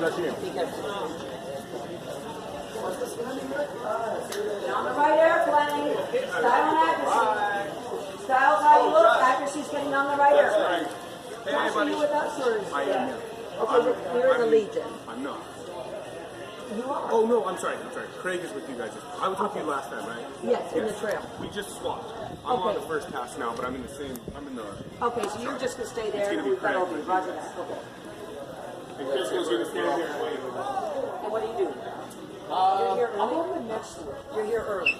Gracias. On the right airplane. Style and accuracy. Style's how you look. Accuracy's getting on the right airplane. Hey, Are you with us or is I am here. Okay, you're in the Legion. I'm not. You are? Oh, no, I'm sorry. Craig is with you guys. I was with you last time, right? Yes, in the trail. We just swapped. I'm on the first pass now, but I'm in the same, Okay, so you're just going to stay there and we've got over. Roger that. Okay. And Chris goes going to stand here. And what do you do? You're here early? I'm over next to it. You're here early.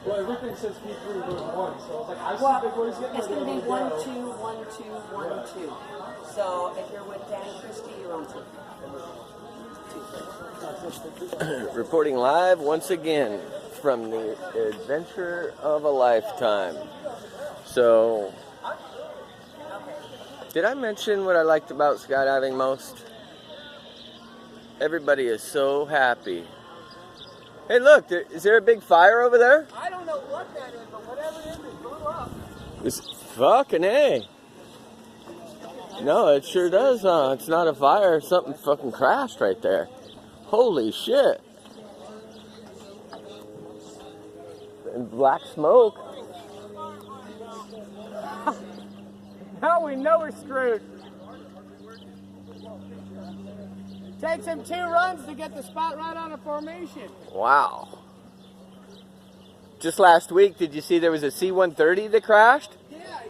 Well, everything says P3 goes 1, so I was like, I see Well, big boys getting it's going to be 1, 2, 1, 2, 1, 2. So if you're with Dan Christie, you're on 2. Reporting live once again from the adventure of a lifetime. So, did I mention what I liked about skydiving most? Everybody is so happy. Hey, look, is there a big fire over there? I don't know what that is, but whatever it is, it blew up. It's fucking A. No, it sure does. It's not a fire. Something fucking crashed right there. Holy shit. And black smoke. Now we know we're screwed. Takes him 2 runs to get the spot right on a formation. Wow. Just last week, did you see there was a C-130 that crashed?